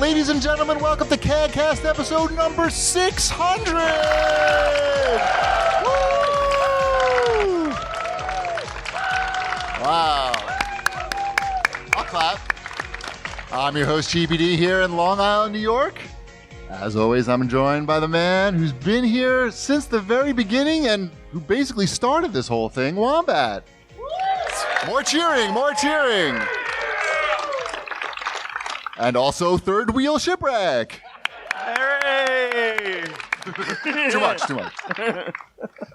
Ladies and gentlemen, welcome to CAGcast episode number 600! Woo! Wow. I'll clap. I'm your host, GBD, here in Long Island, New York. As always, I'm joined by the man who's been here since the very beginning and who basically started this whole thing, Wombat. More cheering, more cheering. And also Third Wheel Shipwreck. Hooray! Too much.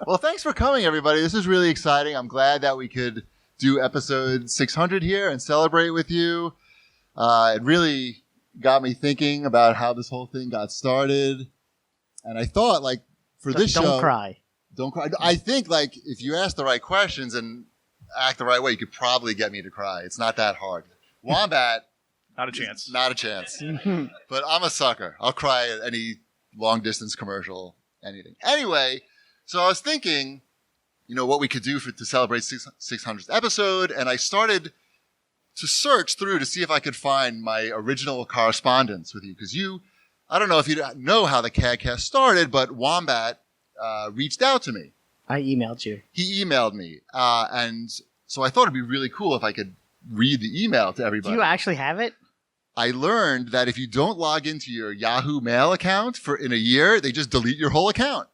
Well, thanks for coming, everybody. This is really exciting. I'm glad that we could do episode 600 here and celebrate with you. It really got me thinking about how this whole thing got started. And I thought, like, for this show... Don't cry. Don't cry. I think, like, if you ask the right questions and act the right way, you could probably get me to cry. It's not that hard. Wombat... Not a chance. Not a chance. But I'm a sucker. I'll cry at any long-distance commercial, anything. Anyway, so I was thinking, you know, what we could do to celebrate 600th episode, and I started to search through to see if I could find my original correspondence with you. Because I don't know if you know how the CAGcast started, but Wombat reached out to me. I emailed you. He emailed me. And so I thought it'd be really cool if I could read the email to everybody. Do you actually have it? I learned that if you don't log into your Yahoo Mail account in a year, they just delete your whole account.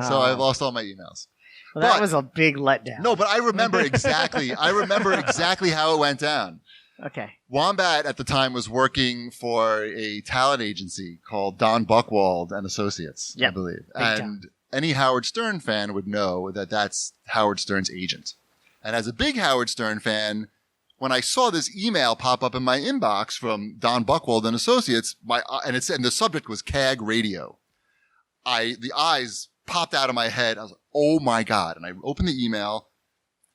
So I lost all my emails. Well, that was a big letdown. No, but I remember exactly. How it went down. Okay. Wombat at the time was working for a talent agency called Don Buchwald and Associates, I believe. And any Howard Stern fan would know that that's Howard Stern's agent. And as a big Howard Stern fan, when I saw this email pop up in my inbox from Don Buchwald and Associates, and the subject was CAG Radio, the eyes popped out of my head. I was like, "Oh my God!" And I opened the email.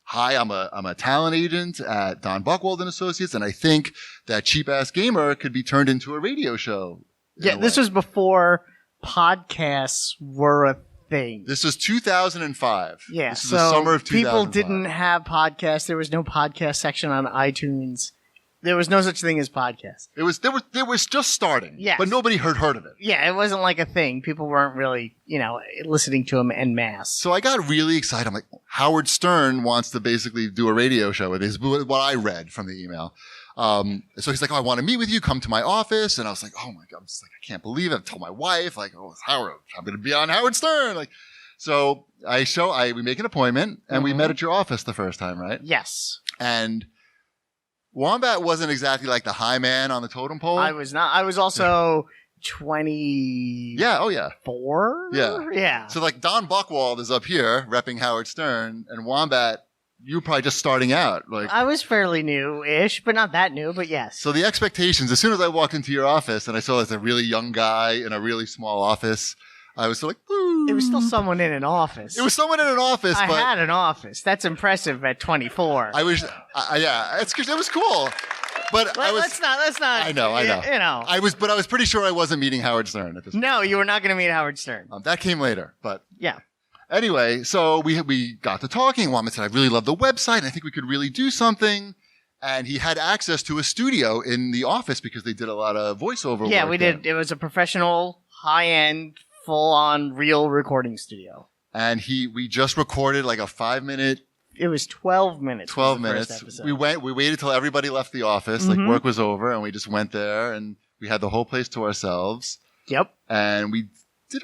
Hi, I'm a talent agent at Don Buchwald and Associates, and I think that Cheap Ass Gamer could be turned into a radio show. Yeah, this was before podcasts were a thing. This was 2005. Yeah, this is the summer of 2005. People didn't have podcasts. There was no podcast section on iTunes. There was no such thing as podcasts. There was just starting. Yes. But nobody heard of it. Yeah, it wasn't like a thing. People weren't really, listening to them en masse. So I got really excited. I'm like, Howard Stern wants to basically do a radio show with this, what I read from the email. So he's like, "Oh, I want to meet with you. Come to my office." And I was like, "Oh my God." I'm just like, I can't believe it. I told my wife, like, "Oh, it's Howard. I'm going to be on Howard Stern." Like, so we make an appointment and we met at your office the first time, right? Yes. And Wombat wasn't exactly like the high man on the totem pole. I was not. I was also 20. Yeah. Oh yeah. 4. Yeah. Yeah. So like Don Buchwald is up here repping Howard Stern, and Wombat, you were probably just starting out. Like, I was fairly new-ish, but not that new, but yes. So the expectations, as soon as I walked into your office and I saw there's a really young guy in a really small office, I was still like, "Ooh." It was still someone in an office. It was someone in an office, I but had an office. That's impressive at 24. I wish, yeah, it was cool. But Let's not. I know. I was pretty sure I wasn't meeting Howard Stern at this point. No, you were not going to meet Howard Stern. That came later, but. Yeah. Anyway, so we got to talking. Wombat said, "I really love the website, and I think we could really do something." And he had access to a studio in the office because they did a lot of voiceover work. Yeah, we did. It was a professional, high-end, full-on, real recording studio. And we just recorded like a 5-minute. It was 12 minutes. 12 minutes. We waited till everybody left the office, like work was over, and we just went there, and we had the whole place to ourselves. Yep. And we did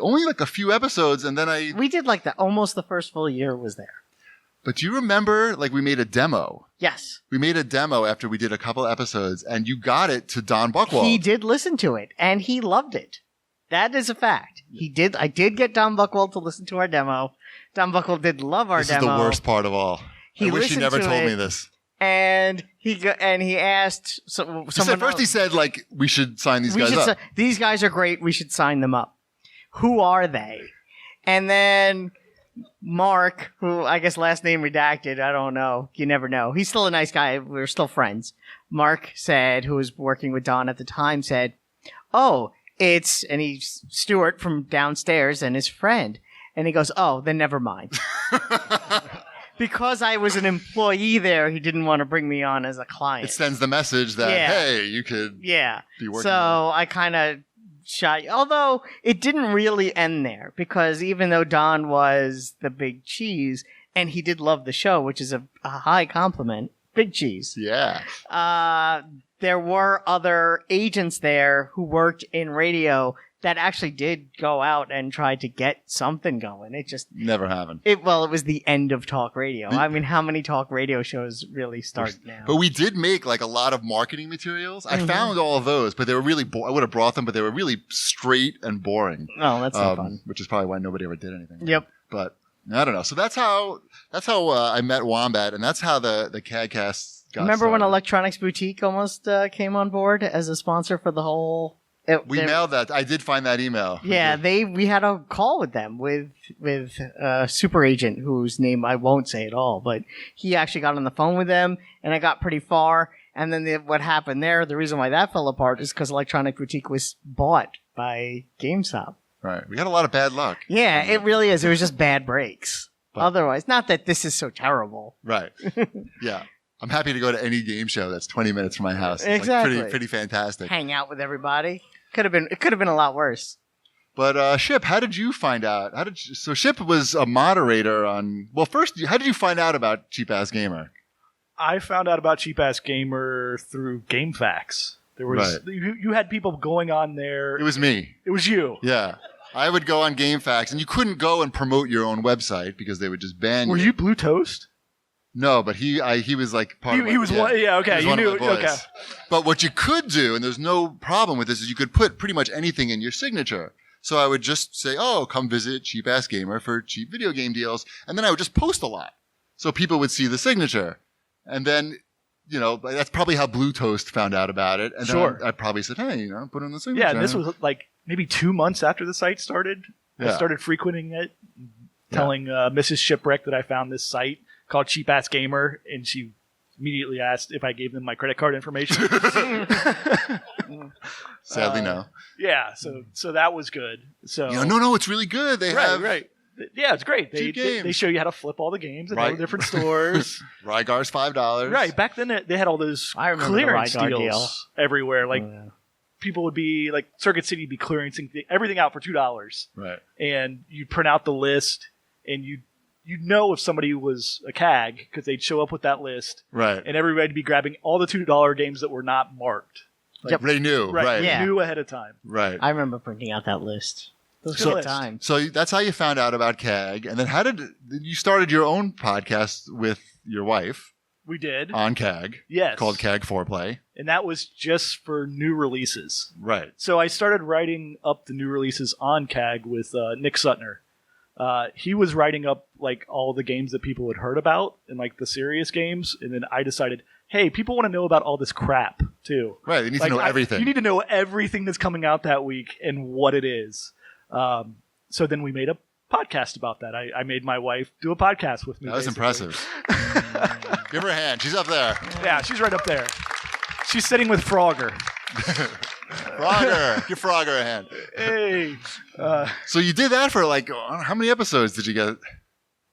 only like a few episodes, and then we did like almost the first full year was there. But do you remember, like, we made a demo? Yes. We made a demo after we did a couple episodes, and you got it to Don Buchwald. He did listen to it, and he loved it. That is a fact. He did. I did get Don Buchwald to listen to our demo. Don Buchwald did love our demo. This is the worst part of all. I wish he never told me this. And he asked someone. He said, like, we should sign these guys up. These guys are great. We should sign them up. Who are they? And then Mark, who I guess last name redacted, I don't know. You never know. He's still a nice guy. We're still friends. Mark said, who was working with Don at the time, said, "Oh, it's," and he's Stuart from downstairs and his friend. And he goes, "Oh, then never mind." because I was an employee there, he didn't want to bring me on as a client. It sends the message that, hey, you could be working. So I kind of shot. Although it didn't really end there, because even though Don was the big cheese, and he did love the show, which is a high compliment, big cheese. Yeah. There were other agents there who worked in radio that actually did go out and try to get something going. It just never happened. It was the end of talk radio. I mean, how many talk radio shows really start now? But we did make like a lot of marketing materials. I found all of those, but they were really I would have brought them, but they were really straight and boring. Oh, that's not fun. Which is probably why nobody ever did anything. Yep. But I don't know. So that's how I met Wombat, and that's how the CAGcast got Remember started. when Electronics Boutique almost came on board as a sponsor for the whole? We mailed that. I did find that email. Yeah, we had a call with them with super agent whose name I won't say at all, but he actually got on the phone with them, and I got pretty far. And then what happened there? The reason why that fell apart is because Electronic Boutique was bought by GameStop. Right. We got a lot of bad luck. Yeah, it really is. It was just bad breaks. But otherwise, not that this is so terrible. Right. Yeah. I'm happy to go to any game show that's 20 minutes from my house. It's exactly. like pretty fantastic. Hang out with everybody. It could have been a lot worse. But Ship, how did you find out? So Ship was a moderator on. Well, first, how did you find out about Cheap Ass Gamer? I found out about Cheap Ass Gamer through GameFAQs. There was you had people going on there. It was me. It was you. Yeah. I would go on GameFAQs, and you couldn't go and promote your own website because they would just ban you. Were you Blue Toast? No, but he was like part of my, he was one. Yeah, okay. You knew. Okay. But what you could do, and there's no problem with this, is you could put pretty much anything in your signature. So I would just say, "Oh, come visit Cheap Ass Gamer for cheap video game deals," and then I would just post a lot, so people would see the signature, and then. That's probably how Blue Toast found out about it. And then I probably said, hey, put in the signature. Yeah, and this was like maybe 2 months after the site started. I started frequenting it, telling Mrs. Shipwreck that I found this site called Cheap Ass Gamer, and she immediately asked if I gave them my credit card information. Sadly, no. Yeah, so that was good. So no, it's really good. They have... Right. Yeah, it's great. They show you how to flip all the games at all the different stores. Rygar's $5. Right. Back then, they had all those clearance deals everywhere. Like, people would be, like, Circuit City would be clearing everything out for $2. Right. And you'd print out the list, and you'd know if somebody was a CAG, because they'd show up with that list. Right. And everybody would be grabbing all the $2 games that were not marked. Like, they knew. Right. Yeah. Knew ahead of time. Right. I remember printing out that list. Those good times. So that's how you found out about CAG. And then how did you started your own podcast with your wife? We did. On CAG. Yes. Called CAG Foreplay. And that was just for new releases. Right. So I started writing up the new releases on CAG with Nick Sutner. He was writing up like all the games that people had heard about and like the serious games. And then I decided, hey, people want to know about all this crap too. Right. They need to know everything. You need to know everything that's coming out that week and what it is. So then we made a podcast about that. I made my wife do a podcast with me. That was impressive. Give her a hand. She's up there. Yeah, she's right up there. She's sitting with Frogger. Frogger. Give Frogger a hand. Hey. So you did that for like, how many episodes did you get?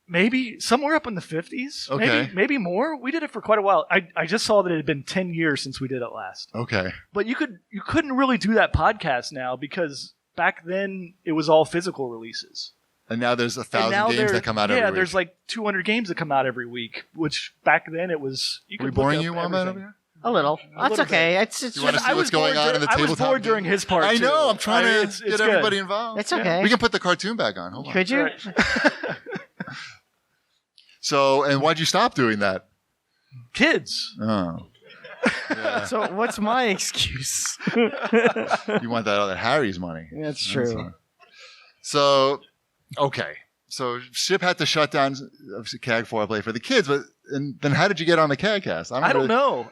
Maybe somewhere up in the 50s. Okay. Maybe more. We did it for quite a while. I just saw that it had been 10 years since we did it last. Okay. But you couldn't really do that podcast now because back then it was all physical releases. And now there's 1,000 games that come out every week. Yeah, there's like 200 games that come out every week, which back then it was... Are we boring you, Wombat, over here? A little. That's okay. It's you want to see what's going on in the tabletop? I was bored during his part, I know. too. I'm trying to get everybody involved. It's okay. We can put the cartoon back on. Hold on. Could you? Right. So, and why'd you stop doing that? Kids. Oh. Yeah. So what's my excuse? You want that other Harry's money. That's true. So, okay. So Ship had to shut down CAG Foreplay for the kids, but and then how did you get on the CAGcast? I don't know.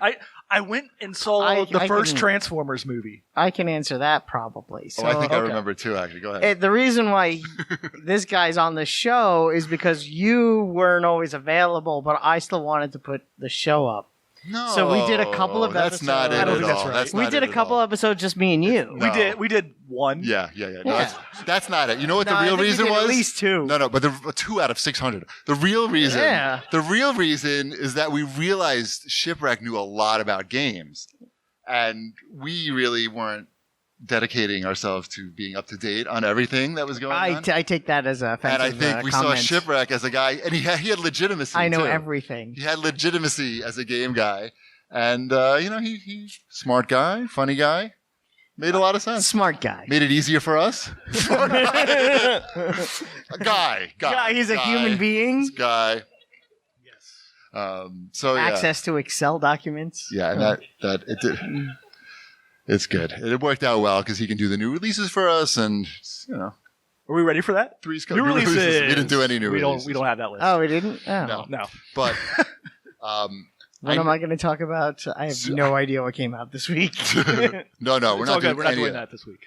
I went and saw the first Transformers movie. I can answer that probably. So, I think I remember too, actually. Go ahead. The reason why this guy's on the show is because you weren't always available, but I still wanted to put the show up. No, So we did a couple of that's episodes. not it I don't at think that's all. right. That's We not did it a at couple all. episodes just me and you. No. We did one. Yeah. No, Yeah. that's not it. You know what No, the I real think we reason did was? at least two. No, but the 2 out of 600. The real reason is that we realized Shipwreck knew a lot about games, and we really weren't dedicating ourselves to being up to date on everything that was going on. I take that as a offensive And I think we comment. saw Shipwreck as a guy, and he had legitimacy. I know too. everything. He had legitimacy as a game guy, and he's smart guy, funny guy, made a lot of sense. Smart guy. Made it easier for us. A guy. He's a human being. Guy. Yes. So yeah. Access to Excel documents. Yeah, and that it did. It's good. It worked out well because he can do the new releases for us, and Are we ready for that? New New releases. We didn't do any new releases. We don't have that list. Oh, we didn't? Oh. No. No. But What am I going to talk about? I have no idea what came out this week. no, we're It's not all good. doing We're not any doing of that this week.